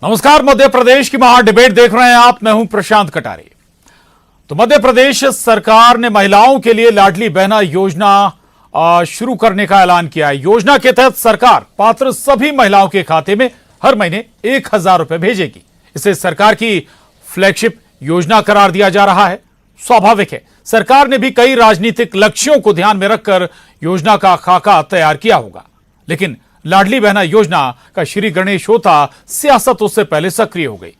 नमस्कार, मध्य प्रदेश की महा डिबेट देख रहे हैं आप। मैं हूं प्रशांत कटारे। तो मध्य प्रदेश सरकार ने महिलाओं के लिए लाडली बहना योजना शुरू करने का ऐलान किया है। योजना के तहत सरकार पात्र सभी महिलाओं के खाते में हर महीने 1000 रुपए भेजेगी। इसे सरकार की फ्लैगशिप योजना करार दिया जा रहा है। स्वाभाविक है, सरकार ने भी कई राजनीतिक लक्ष्यों को ध्यान में रखकर योजना का खाका तैयार किया होगा, लेकिन लाडली बहना योजना का श्री गणेश होता सियासत उससे पहले सक्रिय हो गई।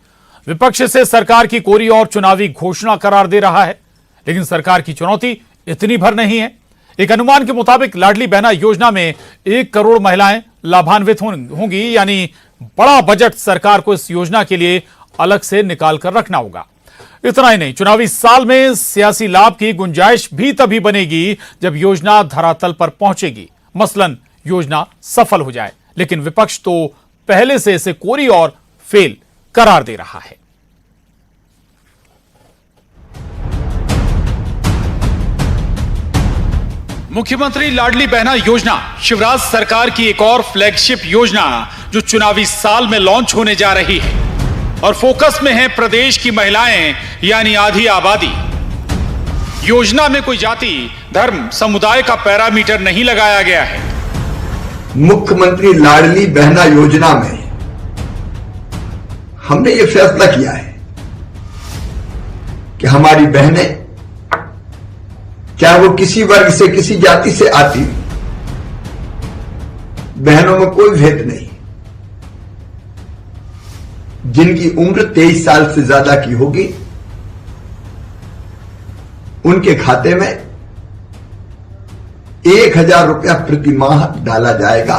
विपक्ष से सरकार की कोरी और चुनावी घोषणा करार दे रहा है, लेकिन सरकार की चुनौती इतनी भर नहीं है। एक अनुमान के मुताबिक लाडली बहना योजना में 1 करोड़ महिलाएं लाभान्वित होंगी, यानी बड़ा बजट सरकार को इस योजना के लिए अलग से निकाल कर रखना होगा। इतना ही नहीं, चुनावी साल में सियासी लाभ की गुंजाइश भी तभी बनेगी जब योजना धरातल पर पहुंचेगी, मसलन योजना सफल हो जाए। लेकिन विपक्ष तो पहले से इसे कोरी और फेल करार दे रहा है। मुख्यमंत्री लाडली बहना योजना शिवराज सरकार की एक और फ्लैगशिप योजना जो चुनावी साल में लॉन्च होने जा रही है और फोकस में है प्रदेश की महिलाएं, यानी आधी आबादी। योजना में कोई जाति, धर्म, समुदाय का पैरामीटर नहीं लगाया गया है। मुख्यमंत्री लाडली बहना योजना में हमने ये फैसला किया है कि हमारी बहनें, चाहे वो किसी वर्ग से, किसी जाति से आती, बहनों में कोई भेद नहीं। जिनकी उम्र 23 साल से ज्यादा की होगी उनके खाते में 1000 रुपया प्रति माह डाला जाएगा।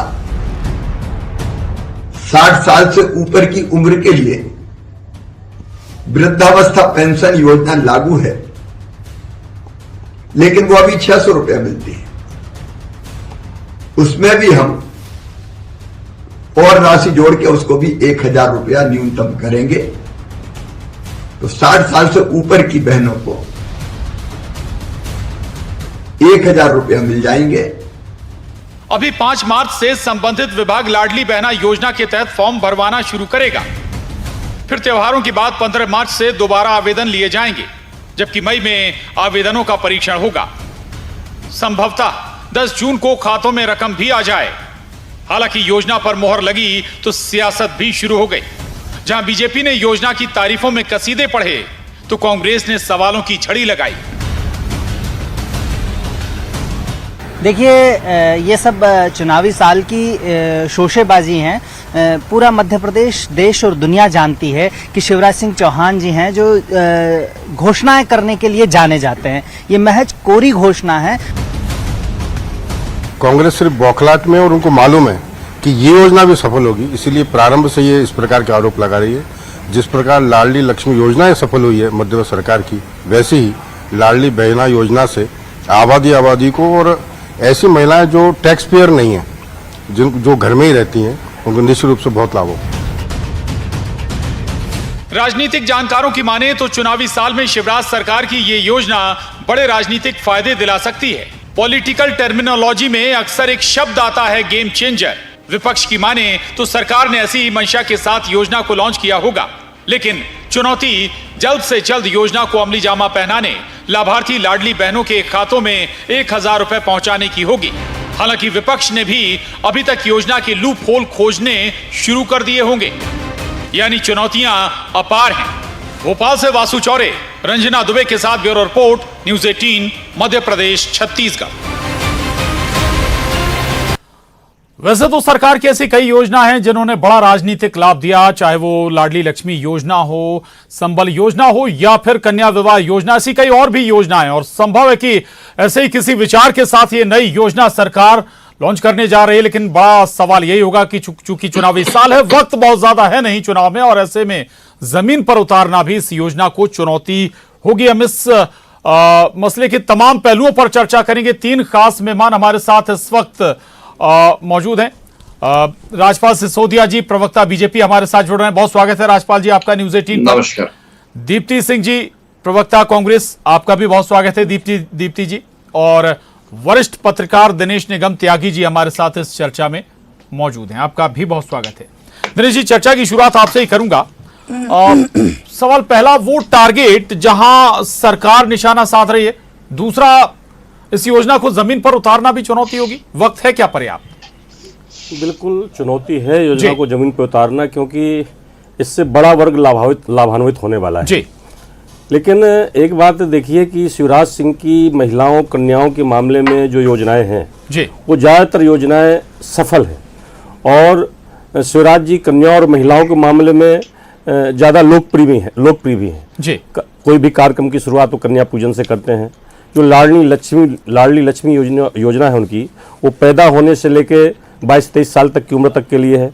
60 साल से ऊपर की उम्र के लिए वृद्धावस्था पेंशन योजना लागू है, लेकिन वो अभी 600 रुपया मिलती है। उसमें भी हम और राशि जोड़ के उसको भी 1000 रुपया न्यूनतम करेंगे। तो 60 साल से ऊपर की बहनों को 1000 रुपया मिल जाएंगे। अभी 5 मार्च से संबंधित विभाग लाडली बहना योजना के तहत फॉर्म भरवाना शुरू करेगा। फिर त्योहारों के बाद 15 मार्च से दोबारा आवेदन लिए जाएंगे, जबकि मई में आवेदनों का परीक्षण होगा। संभवतः 10 जून को खातों में रकम भी आ जाए। हालांकि योजना पर मोहर लगी तो सियासत भी शुरू हो गई। जहां बीजेपी ने योजना की तारीफों में कसीदे पढ़े तो कांग्रेस ने सवालों की झड़ी लगाई। देखिए, ये सब चुनावी साल की शोशेबाजी हैं। पूरा मध्य प्रदेश, देश और दुनिया जानती है कि शिवराज सिंह चौहान जी हैं जो घोषणाएं करने के लिए जाने जाते हैं। ये महज कोरी घोषणा है। कांग्रेस सिर्फ बौखलाहट में, और उनको मालूम है कि ये योजना भी सफल होगी, इसीलिए प्रारंभ से ये इस प्रकार के आरोप लगा रही है। जिस प्रकार लाडली लक्ष्मी योजना सफल हुई है मध्य प्रदेश सरकार की, वैसे ही लाडली बहना योजना से आबादी को और ऐसी महिलाएं जो टैक्स पेयर नहीं है, जो घर में ही रहती हैं, उनको निश्चित रूप से बहुत लाभ हो। राजनीतिक जानकारों की माने तो चुनावी साल में शिवराज सरकार की ये योजना बड़े राजनीतिक फायदे दिला सकती है। पॉलिटिकल टर्मिनोलॉजी में अक्सर एक शब्द आता है, गेम चेंजर। विपक्ष की माने तो सरकार ने ऐसी ही मंशा के साथ योजना को लॉन्च किया होगा, लेकिन चुनौती जल्द से जल्द योजना को अमली जामा पहनाने, लाभार्थी लाडली बहनों के खातों में 1000 रुपए पहुंचाने की होगी। हालांकि विपक्ष ने भी अभी तक योजना के लूप होल खोजने शुरू कर दिए होंगे, यानी चुनौतियां अपार हैं। भोपाल से वासु चौरे, रंजना दुबे के साथ bureau report, news 18, Madhya Pradesh, Chhattisgarh. वैसे तो सरकार की ऐसी कई योजना हैं जिन्होंने बड़ा राजनीतिक लाभ दिया, चाहे वो लाडली लक्ष्मी योजना हो, संबल योजना हो या फिर कन्या विवाह योजना। ऐसी कई और भी योजनाएं, और संभव है कि ऐसे ही किसी विचार के साथ ये नई योजना सरकार लॉन्च करने जा रही है। लेकिन बड़ा सवाल यही होगा कि चूंकि चुनावी साल है, वक्त बहुत ज्यादा है नहीं चुनाव में, और ऐसे में जमीन पर उतारना भी इस योजना को चुनौती होगी। हम इस मसले के तमाम पहलुओं पर चर्चा करेंगे। 3 खास मेहमान हमारे साथ इस वक्त मौजूद हैं। राजपाल सिसोदिया जी, प्रवक्ता बीजेपी, हमारे साथ जुड़ रहे हैं। बहुत स्वागत है राजपाल जी आपका न्यूज 18 पर। नमस्कार। दीप्ति सिंह जी, प्रवक्ता कांग्रेस, आपका भी बहुत स्वागत है दीप्ति जी। और वरिष्ठ पत्रकार दिनेश निगम त्यागी जी हमारे साथ इस चर्चा में मौजूद हैं, आपका भी बहुत स्वागत है। दिनेश जी, चर्चा की शुरुआत आपसे ही करूंगा। सवाल पहला, वो टारगेट जहां सरकार निशाना साध रही है, दूसरा इस योजना को जमीन पर उतारना भी चुनौती होगी, वक्त है क्या पर्याप्त? बिल्कुल चुनौती है योजना जी। को जमीन पर उतारना, क्योंकि इससे बड़ा वर्ग लाभान्वित होने वाला है। जी। लेकिन एक बात देखिए कि शिवराज सिंह की महिलाओं कन्याओं के मामले में जो योजनाएं हैं जी, वो ज़्यादातर योजनाएं सफल हैं, और शिवराज जी कन्याओं और महिलाओं के मामले में ज़्यादा लोकप्रिय भी हैं। जी, कोई भी कार्यक्रम की शुरुआत तो कन्या पूजन से करते हैं। जो लाडली लक्ष्मी योजना है उनकी, वो पैदा होने से लेके 22-23 साल तक की उम्र तक के लिए है।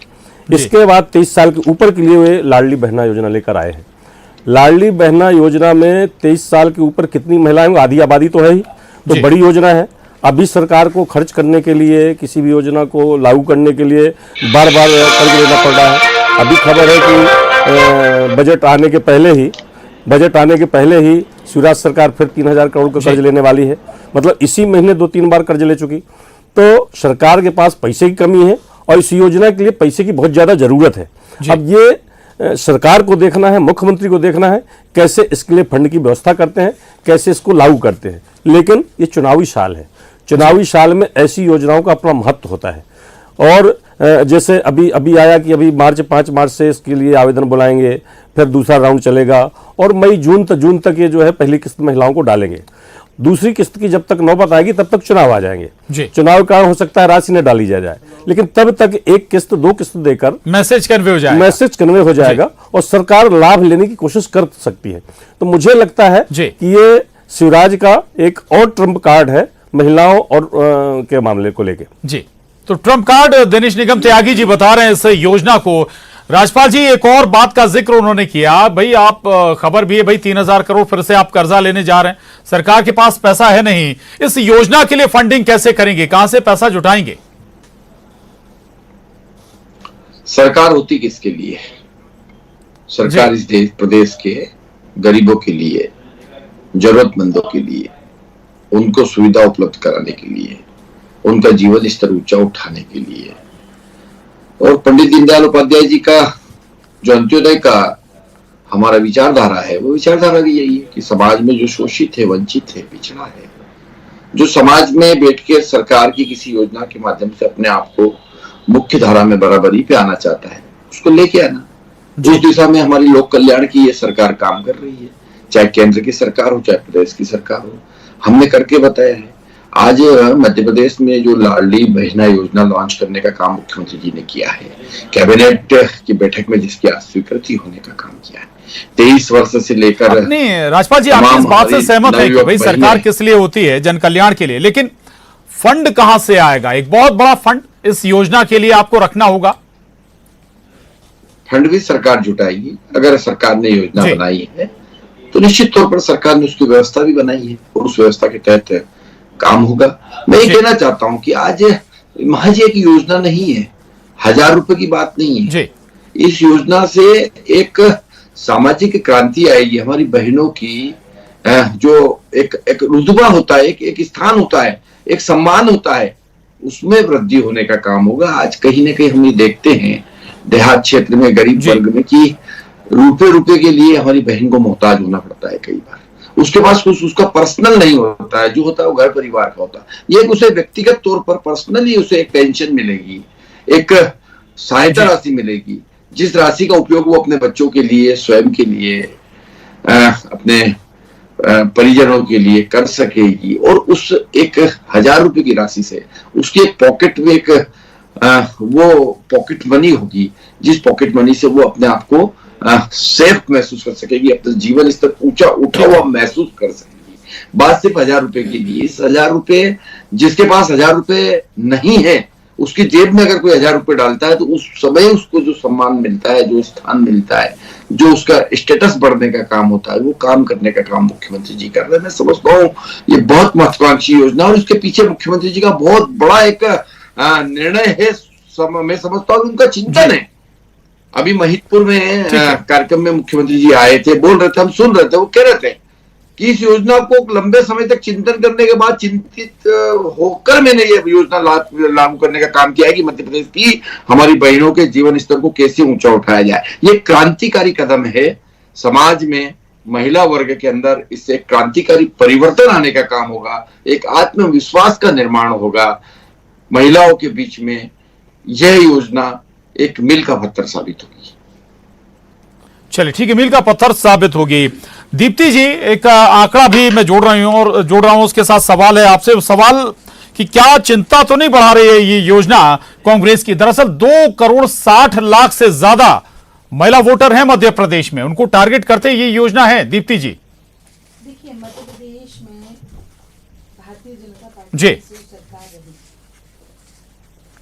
इसके बाद 23 साल के ऊपर के लिए वे लाडली बहना योजना लेकर आए हैं। लाडली बहना योजना में 23 साल के ऊपर कितनी महिलाएं होंगी? आधी आबादी तो है ही, तो जी। बड़ी योजना है। अभी सरकार को खर्च करने के लिए, किसी भी योजना को लागू करने के लिए बार बार कर्ज लेना पड़ रहा है। अभी खबर है कि बजट आने के पहले ही शिवराज सरकार फिर 3000 करोड़ का कर्ज लेने वाली है। मतलब इसी महीने 2-3 बार कर्ज ले चुकी। तो सरकार के पास पैसे की कमी है और इस योजना के लिए पैसे की बहुत ज़्यादा ज़रूरत है। अब ये सरकार को देखना है, मुख्यमंत्री को देखना है कैसे इसके लिए फंड की व्यवस्था करते हैं, कैसे इसको लागू करते हैं। लेकिन ये चुनावी साल है, चुनावी साल में ऐसी योजनाओं का अपना महत्व होता है। और जैसे अभी आया कि अभी 5 मार्च से इसके लिए आवेदन बुलाएंगे, फिर दूसरा राउंड चलेगा और मई जून तक ये जो है पहली किस्त महिलाओं को डालेंगे। दूसरी किस्त की जब तक नौबत आएगी तब तक चुनाव आ जाएंगे। चुनाव के कारण हो सकता है राशि न डाली जाए, लेकिन तब तक एक किस्त 2 किस्त देकर मैसेज कन्वे हो जाएगा और सरकार लाभ लेने की कोशिश कर सकती है। तो मुझे लगता है कि ये शिवराज का एक और ट्रम्प कार्ड है महिलाओं और के मामले को लेके। जी, तो ट्रम्प कार्ड दिनेश निगम त्यागी जी बता रहे हैं इस योजना को। राजपाल जी, एक और बात का जिक्र उन्होंने किया, भाई आप खबर भी है भाई 3000 करोड़ फिर से आप कर्जा लेने जा रहे हैं, सरकार के पास पैसा है नहीं, इस योजना के लिए फंडिंग कैसे करेंगे, कहां से पैसा जुटाएंगे? सरकार होती किसके लिए? सरकार इस देश प्रदेश के गरीबों के लिए, जरूरतमंदों के लिए, उनको सुविधा उपलब्ध कराने के लिए, उनका जीवन स्तर ऊंचा उठाने के लिए। और पंडित दीनदयाल उपाध्याय जी का जो अंत्योदय का हमारा विचारधारा है, वो विचारधारा भी यही है कि समाज में जो शोषित है, वंचित है, पिछड़ा है, जो समाज में बैठ के सरकार की किसी योजना के माध्यम से अपने आप को मुख्य धारा में बराबरी पे आना चाहता है, उसको लेके आना। उस दिशा में हमारी लोक कल्याण की ये सरकार काम कर रही है, चाहे केंद्र की सरकार हो, चाहे प्रदेश की सरकार हो। हमने करके बताया है। आज मध्य प्रदेश में जो लाडली बहना योजना लॉन्च करने का काम मुख्यमंत्री जी ने किया है, कैबिनेट की बैठक में जिसकी आज स्वीकृति होने का काम किया है। 23 वर्ष से लेकर नहीं, राजपाल जी आप इस बात से सहमत है कि भाई सरकार किस लिए होती है? जन कल्याण के लिए। लेकिन फंड कहां से आएगा? एक बहुत बड़ा फंड इस योजना के लिए आपको रखना होगा। फंड भी सरकार जुटाएगी। अगर सरकार ने योजना बनाई है तो निश्चित तौर पर सरकार ने उसकी व्यवस्था भी बनाई है और उस व्यवस्था के तहत काम होगा। मैं ये कहना चाहता हूं कि आज महज एक योजना नहीं है, 1000 रुपए की बात नहीं है। इस योजना से एक सामाजिक क्रांति आएगी। हमारी बहनों की जो एक रुतबा होता है, एक स्थान होता है, एक सम्मान होता है, उसमें वृद्धि होने का काम होगा। आज कहीं ना कहीं हम ये देखते हैं देहात क्षेत्र में, गरीब वर्ग में, कि रुपए के लिए हमारी बहन को मोहताज होना पड़ता है। कई बार उसके पास कुछ उसका पर्सनल नहीं होता है, जो होता है वो घर परिवार का होता है। ये उसे व्यक्तिगत तौर पर पर्सनली उसे एक पेंशन मिलेगी, एक सहायता राशि मिलेगी, जिस राशि का उपयोग वो अपने बच्चों के लिए, स्वयं के लिए, अपने परिजनों के लिए कर सकेगी। और उस 1000 रुपए की राशि से उसकी एक पॉकेट में एक वो पॉकेट मनी होगी, जिस पॉकेट मनी से वो अपने आप को सेफ महसूस कर सकेगी, अपना जीवन स्तर ऊंचा उठा हुआ महसूस कर सकेगी। बात सिर्फ 1000 रुपए की नहीं। इस 1000 रुपए, जिसके पास 1000 रुपए नहीं है, उसकी जेब में अगर कोई 1000 रुपए डालता है तो उस समय उसको जो सम्मान मिलता है, जो स्थान मिलता है, जो उसका स्टेटस बढ़ने का काम होता है, वो काम करने का काम मुख्यमंत्री जी कर रहे हैं। मैं समझता हूँ ये बहुत महत्वाकांक्षी योजना और उसके पीछे मुख्यमंत्री जी का बहुत बड़ा एक निर्णय है। मैं समझता हूँ उनका चिंतन है। अभी महिदपुर में कार्यक्रम में मुख्यमंत्री जी आए थे, बोल रहे थे, हम सुन रहे थे, वो कह रहे थे कि इस योजना को लंबे समय तक चिंतन करने के बाद चिंतित होकर मैंने ये योजना लागू करने का काम किया है कि मध्य प्रदेश की हमारी बहनों के जीवन स्तर को कैसे ऊंचा उठाया जाए। ये क्रांतिकारी कदम है समाज में, महिला वर्ग के अंदर इससे क्रांतिकारी परिवर्तन आने का काम होगा, एक आत्मविश्वास का निर्माण होगा महिलाओं के बीच में। यह योजना एक मील का पत्थर साबित होगी। चलिए ठीक है, मील का पत्थर साबित होगी। दीप्ति जी, एक आंकड़ा भी मैं जोड़ रहा हूं उसके साथ सवाल है आपसे। सवाल कि क्या चिंता तो नहीं बढ़ा रही है ये योजना कांग्रेस की? दरअसल 2,60,00,000 से ज्यादा महिला वोटर हैं मध्य प्रदेश में, उनको टारगेट करते ये योजना है। दीप्ति जी देखिए, मध्य प्रदेश में भारतीय जनता पार्टी जी की सरकार रही,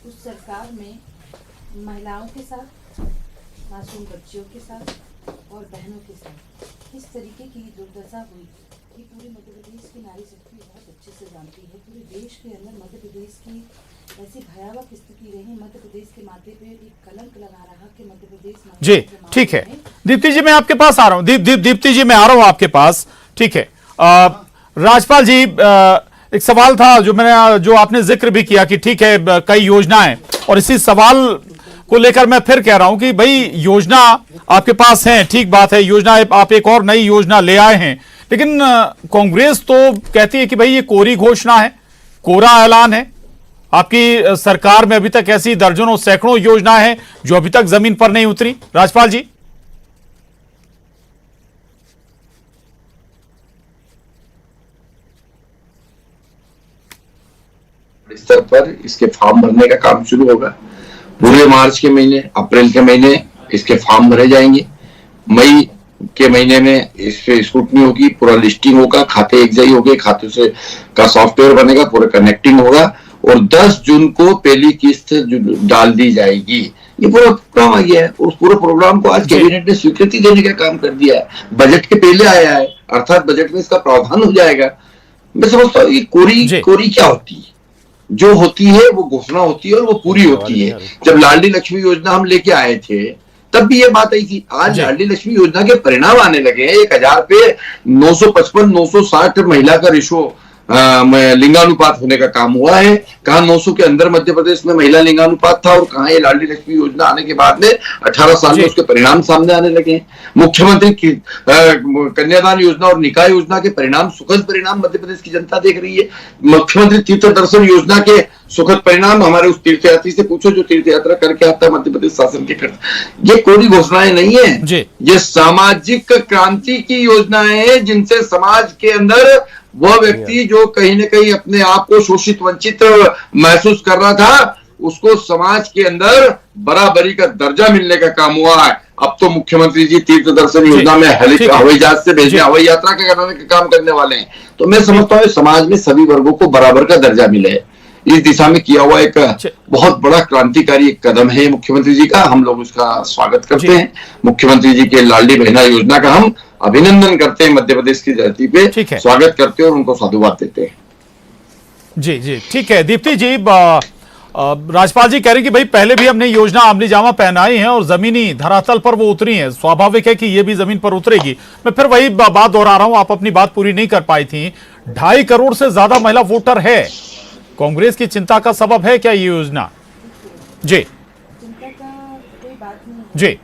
उस सरकार में महिलाओं के साथ, मासूम बच्चियों के साथ और बहनों के साथ किस तरीके की दुर्दशा हुई कि पूरे मध्य प्रदेश की नारी शक्ति बहुत अच्छे से जानती है। पूरे देश के अंदर मध्य प्रदेश की ऐसी भयावह स्थिति रही, मध्य प्रदेश के माथे पे एक कलंक लगा रहा कि मध्य प्रदेश जी ठीक है। दीप्ति जी मैं आपके पास आ रहा हूं। दीप्ति जी मैं आ रहा हूं आपके पास, ठीक है। राजपाल जी, एक सवाल था जो आपने जिक्र भी किया कि ठीक है कई योजनाएं, और इसी सवाल को लेकर मैं फिर कह रहा हूं कि भाई योजना आपके पास है, ठीक बात है, योजना आप एक और नई योजना ले आए हैं, लेकिन कांग्रेस तो कहती है कि भाई ये कोरी घोषणा है, कोरा ऐलान है। आपकी सरकार में अभी तक ऐसी दर्जनों सैकड़ों योजनाएं हैं जो अभी तक जमीन पर नहीं उतरी। राजपाल जी स्तर पर इसके फॉर्म भरने का काम शुरू होगा। पूरे मार्च के महीने, अप्रैल के महीने इसके फॉर्म भरे जाएंगे। मई के महीने में इस पे स्क्रूटनी होगी, पूरा लिस्टिंग होगा, खाते एकजाई होंगे, खाते से का सॉफ्टवेयर बनेगा, पूरा कनेक्टिंग होगा और 10 जून को पहली किस्त डाल दी जाएगी। ये पूरा प्रोग्राम आ गया है। उस पूरे प्रोग्राम को आज कैबिनेट ने स्वीकृति देने का काम कर दिया है। बजट के पहले आया है, अर्थात बजट में इसका प्रावधान हो जाएगा। मैं समझता हूँ कोरी क्या होती है? जो होती है वो घोषणा होती है और वो पूरी होती है। जब लाडली लक्ष्मी योजना हम लेके आए थे तब भी ये बात आई थी। आज लाडली लक्ष्मी योजना के परिणाम आने लगे हैं। 1000 पे 955 960 महिला का रेशो लिंगानुपात होने का काम हुआ है। कहा 900 के अंदर मध्य प्रदेश में महिला लिंगानुपात था और कहा ये लाडली लक्ष्मी योजना आने के बाद में 18 साल में उसके परिणाम सामने आने लगे हैं। मुख्यमंत्री की कन्यादान योजना और निकाय योजना के परिणाम, सुखद परिणाम मध्य प्रदेश की जनता देख रही है। मुख्यमंत्री तीर्थ दर्शन योजना के सुखद परिणाम हमारे उस तीर्थयात्री से पूछो जो तीर्थ यात्रा करके आता है मध्य प्रदेश शासन के खर्च। ये कोई घोषणाएं नहीं है, ये सामाजिक क्रांति की योजनाएं हैं जिनसे समाज के अंदर वह व्यक्ति जो कहीं न कहीं अपने आप को शोषित वंचित महसूस कर रहा था उसको समाज के अंदर बराबरी का दर्जा मिलने का काम हुआ है। अब तो मुख्यमंत्री जी तीर्थ दर्शन योजना में हवाई जहाज से भेजने, हवाई यात्रा कराने का काम करने वाले हैं। तो मैं समझता हूँ समाज में सभी वर्गों को बराबर का दर्जा मिले, इस दिशा में किया हुआ एक बहुत बड़ा क्रांतिकारी कदम है मुख्यमंत्री जी का। हम लोग उसका स्वागत करते हैं। मुख्यमंत्री जी के लाडली बहना योजना का हम अभिनंदन करते हैं, मध्य प्रदेश की धरती पे स्वागत करते हैं और उनको साधुवाद देते हैं। जी जी ठीक है। दीप्ति जी, राजपाल जी कह रहे हैं कि भाई पहले भी हमने योजना अमली जामा पहनाई है और जमीनी धरातल पर वो उतरी है, स्वाभाविक है कि ये भी जमीन पर उतरेगी। मैं फिर वही बात दोहरा रहा हूं, आप अपनी बात पूरी नहीं कर पाई थी। 2.5 करोड़ से ज्यादा महिला वोटर है, कांग्रेस की चिंता का सबब है क्या ये योजना? जी चिंता का कोई बात नहीं है, जी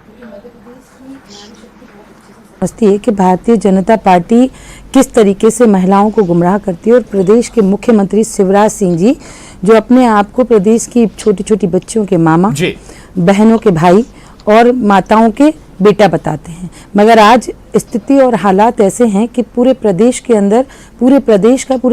समझती है कि भारतीय जनता पार्टी किस तरीके से महिलाओं को गुमराह करती है और प्रदेश के मुख्यमंत्री शिवराज सिंह जी जो अपने आप को प्रदेश की छोटी छोटी बच्चियों के मामा, बहनों के भाई और माताओं के बेटा बताते हैं, मगर आज स्थिति और हालात ऐसे हैं कि पूरे प्रदेश के अंदर, पूरे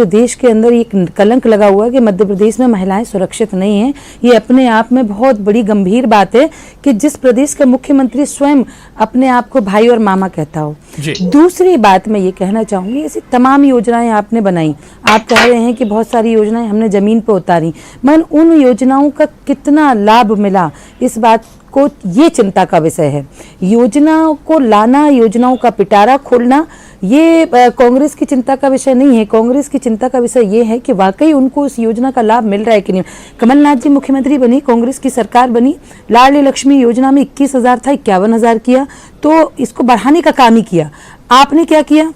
देश के अंदर एक कलंक लगा हुआ है कि मध्य प्रदेश में महिलाएं सुरक्षित नहीं हैं। ये अपने आप में बहुत बड़ी गंभीर बात है कि जिस प्रदेश का मुख्यमंत्री स्वयं अपने आप को भाई और मामा कहता हो। दूसरी बात मैं ये कहना चाहूंगी, ऐसी तमाम योजनाएं आपने बनाई, आप कह रहे हैं कि बहुत सारी योजनाएं हमने जमीन पर उतारी, मगर उन योजनाओं का कितना लाभ मिला इस बात को, ये चिंता का विषय है। योजनाओं को लाना, योजनाओं का पिटारा खोलना, ये कांग्रेस की चिंता का विषय नहीं है। कांग्रेस की चिंता का विषय ये है कि वाकई उनको उस योजना का लाभ मिल रहा है कि नहीं। कमलनाथ जी मुख्यमंत्री बनी, कांग्रेस की सरकार बनी, लाडली लक्ष्मी योजना में 21,000 था, 51,000 किया, तो इसको बढ़ाने का काम ही किया। आपने क्या किया?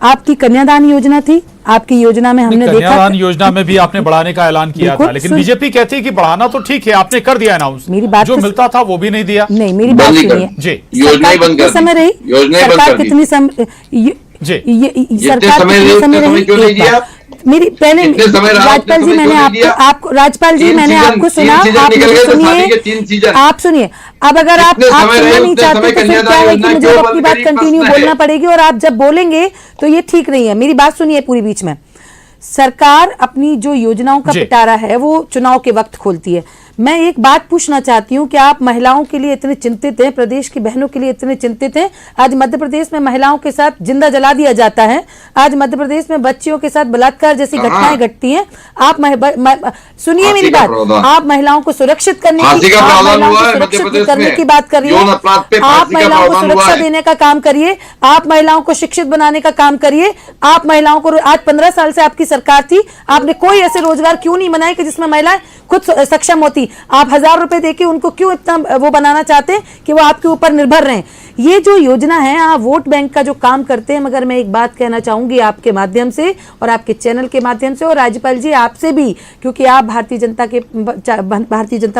आपकी कन्यादान योजना थी, आपकी योजना में हमने देखा कन्यादान योजना में भी आपने बढ़ाने का ऐलान किया था, लेकिन बीजेपी कहती है कि बढ़ाना तो ठीक है, आपने कर दिया अनाउंस, मेरी बात जो तो मिलता था वो भी नहीं दिया। नहीं, मेरी बात सुनिए जी, योजना बंद कर समय रही, सरकार कितनी समय सरकार कितने समय रही, मेरी पहले राजपाल जी मैंने आपको राजपाल जी मैंने आपको सुना, आप सुनिए, आप सुनिए। अब अगर आप सुनना नहीं चाहते तो फिर क्या है कि मुझे अपनी बात कंटिन्यू बोलना पड़ेगी, और आप जब बोलेंगे तो ये ठीक नहीं है। मेरी बात सुनिए पूरी बीच में। सरकार अपनी जो योजनाओं का पिटारा है वो चुनाव के वक्त खोलती है। मैं एक बात पूछना चाहती हूं कि आप महिलाओं के लिए इतने चिंतित हैं, प्रदेश की बहनों के लिए इतने चिंतित हैं। आज मध्य प्रदेश में महिलाओं के साथ जिंदा जला दिया जाता है, आज मध्य प्रदेश में बच्चियों के साथ बलात्कार जैसी घटनाएं घटती हैं। आप सुनिए मेरी बात, आप महिलाओं को सुरक्षित करने की, आप महिलाओं को सुरक्षित करने की बात कर रही है, आप महिलाओं को सुरक्षा देने का काम करिए, आप महिलाओं को शिक्षित बनाने का काम करिए। आप महिलाओं को, आज 15 साल से आपकी सरकार थी, आपने कोई ऐसे रोजगार क्यों नहीं बनाए कि जिसमें महिलाएं खुद सक्षम होती? आप 1000 रुपए देके उनको क्यों इतना वो बनाना चाहते हैं कि वो आपके ऊपर निर्भर रहें? ये जो योजना है, आप वोट बैंक का जो काम करते हैं। मगर मैं एक बात कहना चाहूंगी आपके माध्यम से और आपके चैनल के माध्यम से, और राज्यपाल जी आपसे भी, क्योंकि आप भारतीय जनता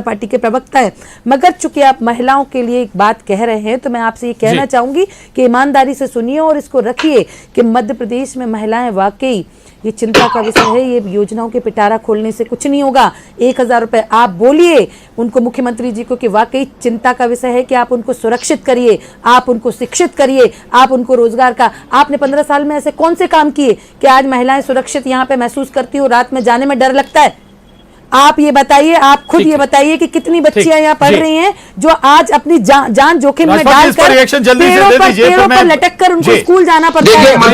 पार्टी के प्रवक्ता है, मगर चूंकि आप महिलाओं के लिए एक बात कह रहे हैं तो मैं आपसे ये कहना चाहूंगी कि ईमानदारी से सुनिए और इसको रखिए कि मध्य प्रदेश में महिलाएं वाकई ये चिंता का विषय है। ये योजनाओं के पिटारा खोलने से कुछ नहीं होगा। 1000 रुपए आप बोलिए उनको, मुख्यमंत्री जी को, कि वाकई चिंता का विषय है कि आप उनको सुरक्षित करिए, आप उनको शिक्षित करिए, आप उनको रोजगार का। आपने 15 साल में ऐसे कौन से काम किए कि आज महिलाएं सुरक्षित यहाँ पे महसूस करती हो, रात में जाने में डर लगता है? आप ये बताइए, आप खुद ये बताइए कि कितनी बच्चियां यहाँ पढ़ रही हैं जो आज अपनी जान जोखिम में डालकर पेड़ों पर लटक कर उनको स्कूल जाना पड़ता है। उमा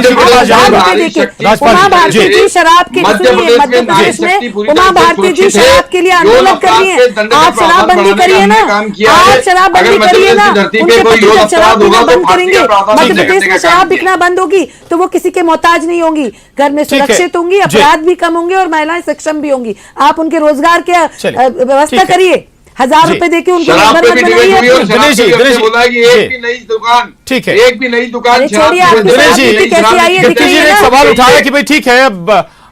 भारती जी शराब के, मध्य प्रदेश में उमा भारती जी शराब के लिए आंदोलन कर रही है। आप शराबबंदी करिए ना, आप शराबबंदी करिए ना, उनके पति शराब पीना बंद करेंगे, मध्य प्रदेश में शराब बिकना बंद होगी तो वो किसी के मोहताज नहीं होंगी, घर में सुरक्षित होंगी, अपराध भी कम होंगे और महिलाएं सक्षम भी होंगी। आप उनके रोजगार के व्यवस्था करिए, 1000 रुपए देके उनको निर्भर मत बनाइए। दिनेश जी बोला कि एक भी नई दुकान, ठीक है, एक भी नई दुकान छोड़िए। दिनेश जी ने एक सवाल उठाया कि भाई ठीक है,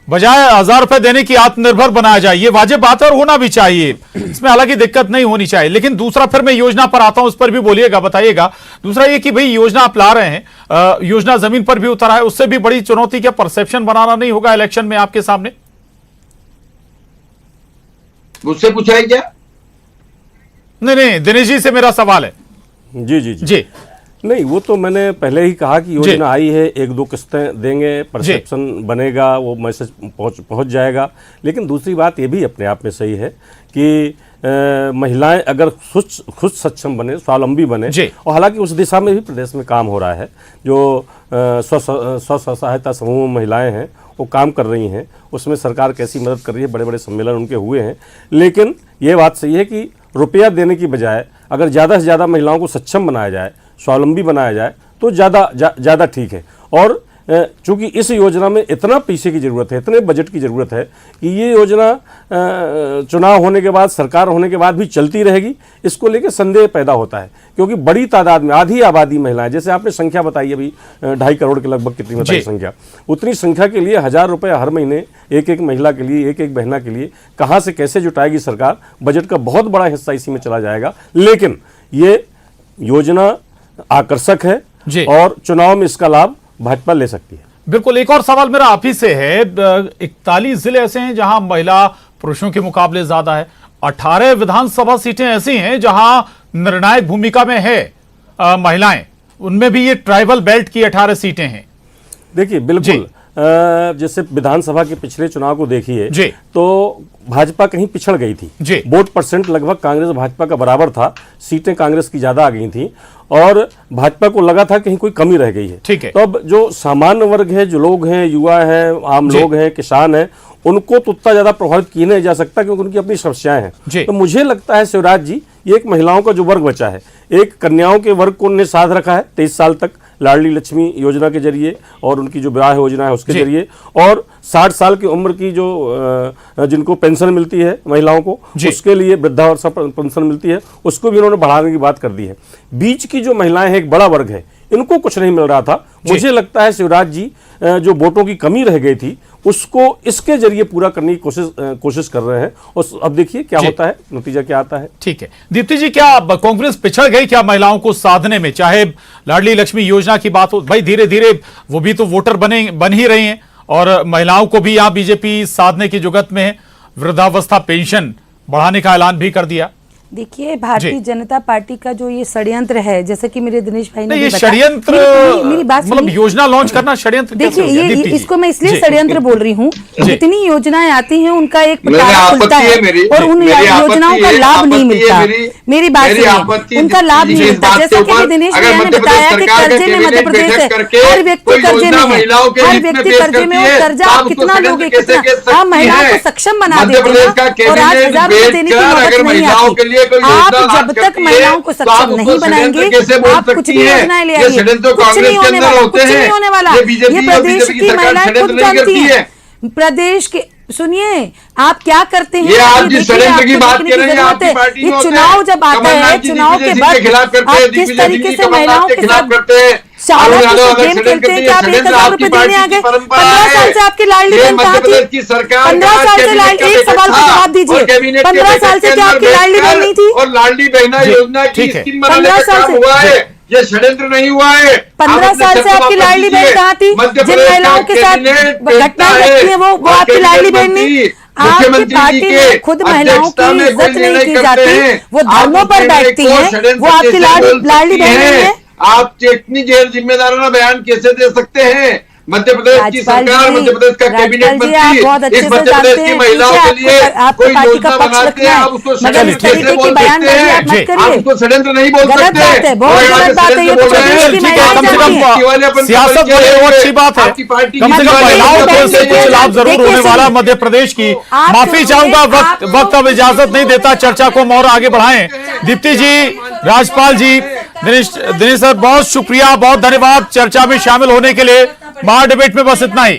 बजाय 1000 रुपए देने की आत्मनिर्भर बनाया जाए, ये वाजिब बात है और होना भी चाहिए, इसमें हालांकि दिक्कत नहीं होनी चाहिए। लेकिन दूसरा, फिर मैं योजना पर आता हूं, उस पर भी बोलिएगा, बताइएगा। दूसरा ये कि भाई योजना आप ला रहे हैं, योजना जमीन पर भी उतरा है, उससे भी बड़ी चुनौती क्या परसेप्शन बनाना नहीं होगा इलेक्शन में आपके सामने? मुझसे पूछा है क्या? नहीं, दिनेश जी से मेरा सवाल है। जी नहीं, वो तो मैंने पहले ही कहा कि योजना आई है, 1-2 किस्तें देंगे, परसेप्शन बनेगा, वो मैसेज पहुंच जाएगा। लेकिन दूसरी बात ये भी अपने आप में सही है कि महिलाएं अगर खुद सक्षम बने, स्वावलंबी बने, और हालांकि उस दिशा में भी प्रदेश में काम हो रहा है। जो स्व सहायता समूह महिलाएं हैं वो काम कर रही हैं, उसमें सरकार कैसी मदद कर रही है, बड़े बड़े सम्मेलन उनके हुए हैं। लेकिन ये बात सही है कि रुपया देने की बजाय अगर ज़्यादा से ज़्यादा महिलाओं को सक्षम बनाया जाए, स्वावलंबी बनाया जाए तो ज़्यादा ठीक है। और चूंकि इस योजना में इतना पैसे की ज़रूरत है, इतने बजट की ज़रूरत है कि ये योजना चुनाव होने के बाद, सरकार होने के बाद भी चलती रहेगी, इसको लेकर संदेह पैदा होता है। क्योंकि बड़ी तादाद में, आधी आबादी महिलाएं, जैसे आपने संख्या बताई अभी 2.5 करोड़ के लगभग कितनी बताई संख्या, उतनी संख्या के लिए 1000 रुपये हर महीने एक महिला के लिए, एक बहना के लिए कहाँ से कैसे जुटाएगी सरकार? बजट का बहुत बड़ा हिस्सा इसी में चला जाएगा। लेकिन ये योजना आकर्षक है और चुनाव में इसका लाभ भाजपा ले सकती है। बिल्कुल। एक और सवाल मेरा आप ही से है। 41 जिले ऐसे हैं जहां महिला पुरुषों के मुकाबले ज्यादा है। 18 विधानसभा सीटें ऐसी हैं जहां निर्णायक भूमिका में है महिलाएं, उनमें भी ये ट्राइबल बेल्ट की 18 सीटें हैं। देखिए, बिल्कुल जैसे विधानसभा के पिछले चुनाव को देखिए तो भाजपा कहीं पिछड़ गई थी, वोट परसेंट लगभग कांग्रेस भाजपा का बराबर था, सीटें कांग्रेस की ज्यादा आ गई थी और भाजपा को लगा था कहीं कोई कमी रह गई है। ठीक है, तो अब जो सामान्य वर्ग है, जो लोग हैं, युवा हैं, आम लोग हैं, किसान हैं, उनको तो उतना ज्यादा प्रभावित किया नहीं जा सकता क्योंकि उनकी अपनी समस्याएं हैं। तो मुझे लगता है शिवराज जी, ये एक महिलाओं का जो वर्ग बचा है, एक कन्याओं के वर्ग को उन्होंने साथ रखा है 23 साल तक लाडली लक्ष्मी योजना के जरिए और उनकी जो विवाह योजना है उसके जरिए, और 60 साल की उम्र की जो जिनको पेंशन मिलती है महिलाओं को, उसके लिए वृद्धावस्था पेंशन मिलती है, उसको भी उन्होंने बढ़ाने की बात कर दी है। बीच की जो महिलाएं हैं, एक बड़ा वर्ग है, इनको कुछ नहीं मिल रहा था। मुझे लगता है शिवराज जी जो वोटों की कमी रह गई थी उसको इसके जरिए पूरा करने की कोशिश कर रहे हैं, और अब देखिए क्या होता है, नतीजा क्या आता है। ठीक है दीप्ति जी, क्या कांग्रेस पिछड़ गई क्या महिलाओं को साधने में? चाहे लाडली लक्ष्मी योजना की बात हो, भाई धीरे धीरे वो भी तो वोटर बन ही रही हैं, और महिलाओं को भी यहाँ बीजेपी साधने की जुगत में है। वृद्धावस्था पेंशन बढ़ाने का ऐलान भी कर दिया। देखिए भारतीय जनता पार्टी का जो ये षड्यंत्र है, जैसे कि मेरे दिनेश भाई ने ये बताया, षड्यंत्र मेरी बात मतलब योजना लॉन्च करना षड्यंत्र? देखिए ये इसको मैं इसलिए षड्यंत्र बोल रही हूँ, जितनी योजनाएं आती हैं उनका एक पिटारा खुलता है और उन योजनाओं का लाभ नहीं मिलता। मेरी बात सुनिए, उनका लाभ नहीं मिलता। जैसा कि दिनेश भैया ने बताया कि कर्जे में मध्य प्रदेश है, हर व्यक्ति कर्जे में है, हर व्यक्ति कर्जे में, और कर्जा आप कितना लोगे, कितना आप महिलाओं को सक्षम बना देते हैं, और आज 1000 रुपए देने की नौबत नहीं आती। आप जब तक महिलाओं को सक्षम नहीं बनाएंगे, आप कुछ भी योजनाएं ले आइए, कुछ नहीं होने वाला, कुछ नहीं होने वाला। ये प्रदेश की महिलाएं खुद जानती हैं। प्रदेश के सुनिए आप क्या करते हैं, ये आप जिस षड्यंत्र की बात कर रहे हैं, आपकी पार्टी ये चुनाव जब आता है, चुनाव के बाद आप किस तरीके से महिलाओं के साथ शाला के साथ गेम खेलते हैं कि आप 1000 रुपए देने आ गए। 15 साल से आपकी लाडली बहन कहाँ थी? 15 साल से लाडली, एक सवाल का जवाब दीजिए, 15 साल से क्या आपकी लाडली बहन नहीं थी? और लाडली बहना योजना की स्कीम बनाने का काम हुआ है, ये षड्यंत्र नहीं हुआ है। 15 साल से आपकी लाडली बहन कहाँ थी? जिन महिलाओं के साथ घटनाएं घटती है वो आपकी लाडली बहन नहीं। आपकी पार्टी में खुद महिलाओं की इज्जत नहीं की जाती, वो धर्मों पर बैठती है, वो आपकी लाडली बहन नहीं है। आप इतनी गैर जिम्मेदाराना बयान कैसे दे सकते हैं? मध्य प्रदेश की सरकार, मध्य प्रदेश का कैबिनेट मंत्री इस मध्य प्रदेश की महिलाओं के लिए कोई योजना बनाते हैं, आप उसको षड्यंत्र कैसे बोल सकते हैं? आप उसको षड्यंत्र नहीं बोल सकते। सियासत में वो अच्छी बात है, कम से कम महिलाओं को इससे कुछ लाभ जरूर होने वाला मध्य प्रदेश की। माफी चाहूंगा, वक्त अब इजाजत नहीं देता, चर्चा को हम और आगे बढ़ाएं। दीप्ति जी, राजपाल जी, दिनेश सर, बहुत शुक्रिया, बहुत धन्यवाद चर्चा में शामिल होने के लिए। महाडिबेट में बस इतना ही।